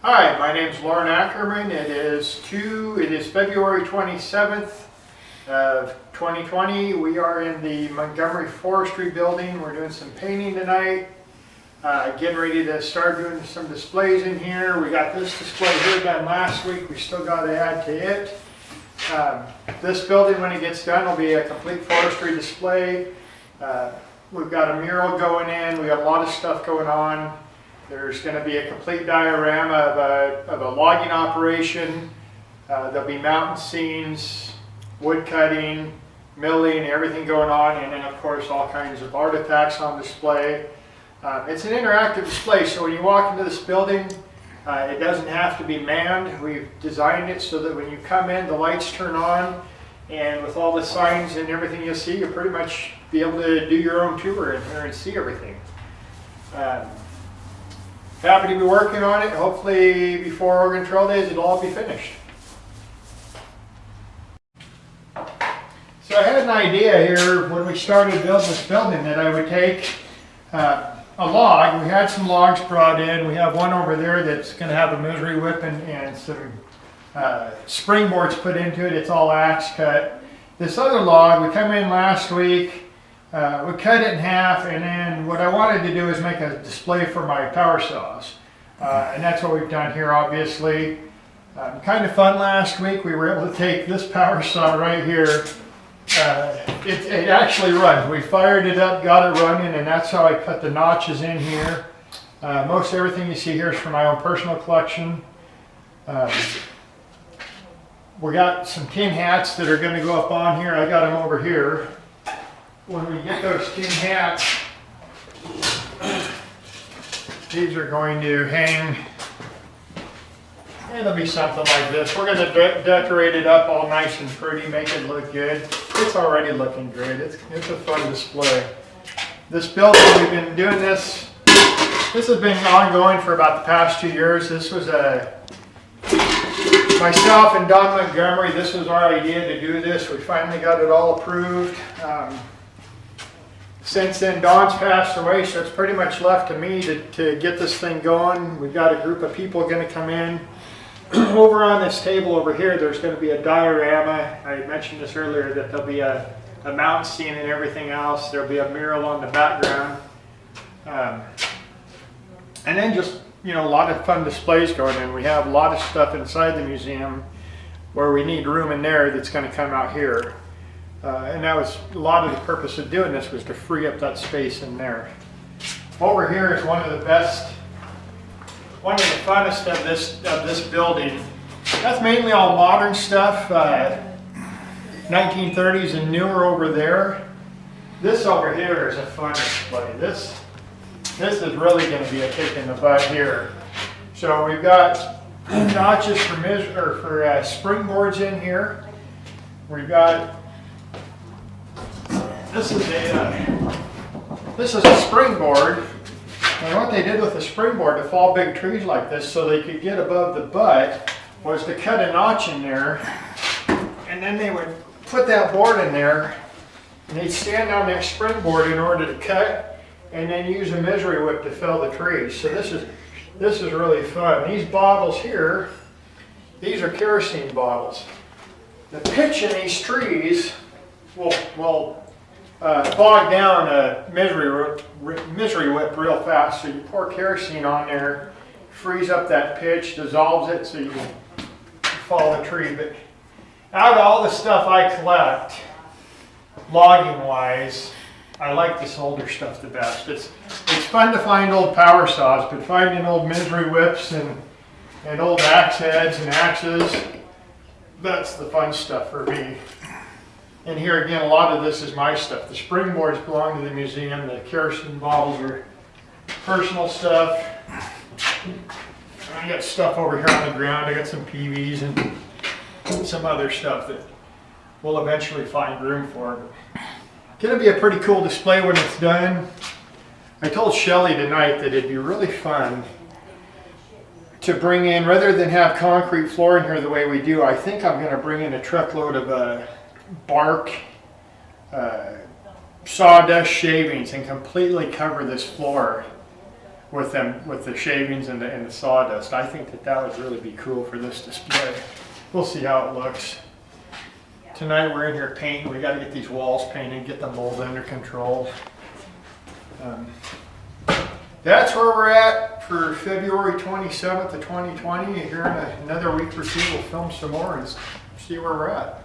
Hi, my name is Lauren Ackerman. It is February 27th of 2020. We are in the Montgomery Forestry building. We're doing some painting tonight. Getting ready to start doing some displays in here. We got this display here done last week. We still got to add to it. This building, when it gets done, will be a complete forestry display. We've got a mural going in. We got a lot of stuff going on. There's going to be a complete diorama of a logging operation. There'll be mountain scenes, wood cutting, milling, everything going on, and then of course all kinds of artifacts on display. It's an interactive display, so when you walk into this building, it doesn't have to be manned. We've designed it so that when you come in, the lights turn on, and with all the signs and everything you see, you'll pretty much be able to do your own tour in here and see everything. Happy to be working on it. Hopefully before Oregon Trail Days it'll all be finished. So I had an idea here when we started building this building that I would take a log. We had some logs brought in. We have one over there that's going to have a misery whip and some springboards put into it. It's all axe cut. This other log, we come in last week. We cut it in half, and then what I wanted to do is make a display for my power saws. And that's what we've done here, obviously. Kind of fun last week. We were able to take this power saw right here. It actually runs. We fired it up, got it running, and that's how I cut the notches in here. Most everything you see here is from my own personal collection. We got some tin hats that are going to go up on here. I got them over here. When we get those tin hats, these are going to hang. It'll be something like this. We're going to decorate it up all nice and pretty, make it look good. It's already looking great. It's a fun display. This building, we've been doing this. This has been ongoing for about the past 2 years. This was myself and Don Montgomery. This was our idea to do this. We finally got it all approved. Since then, Don's passed away, so it's pretty much left to me to get this thing going. We've got a group of people going to come in. Over on this table over here, there's going to be a diorama. I mentioned this earlier, that there'll be a mountain scene and everything else. There'll be a mural on the background. And then just, a lot of fun displays going in. We have a lot of stuff inside the museum where we need room in there that's going to come out here. And that was a lot of the purpose of doing this, was to free up that space in there. Over here is one of the funnest of this building. That's mainly all modern stuff, 1930s and newer over there. This over here is a fun display. This is really going to be a kick in the butt here. So we've got notches for springboards in here. We've got This is a springboard, and what they did with the springboard to fall big trees like this so they could get above the butt was to cut a notch in there, and then they would put that board in there, and they'd stand on that springboard in order to cut, and then use a misery whip to fell the trees. So this is really fun. These bottles here, these are kerosene bottles. The pitch in these trees will bog down a misery whip real fast. So you pour kerosene on there, freeze up that pitch, dissolves it so you can fall the tree. But out of all the stuff I collect, logging wise, I like this older stuff the best. It's fun to find old power saws, but finding old misery whips and old axe heads and axes, that's the fun stuff for me. And here again, a lot of this is my stuff. The springboards belong to the museum. The kerosene bottles are personal stuff. I got stuff over here on the ground. I got some PVs and some other stuff that we'll eventually find room for. Going to be a pretty cool display when it's done. I told Shelly tonight that it'd be really fun to bring in, rather than have concrete floor in here the way we do, I think I'm going to bring in a truckload of bark, sawdust shavings and completely cover this floor with them, with the shavings and the sawdust. I think that would really be cool for this display. We'll see how it looks. Tonight we're in here painting. We got to get these walls painted, get the mold under control. That's where we're at for February 27th of 2020. Here in another week or two, we'll film some more and see where we're at.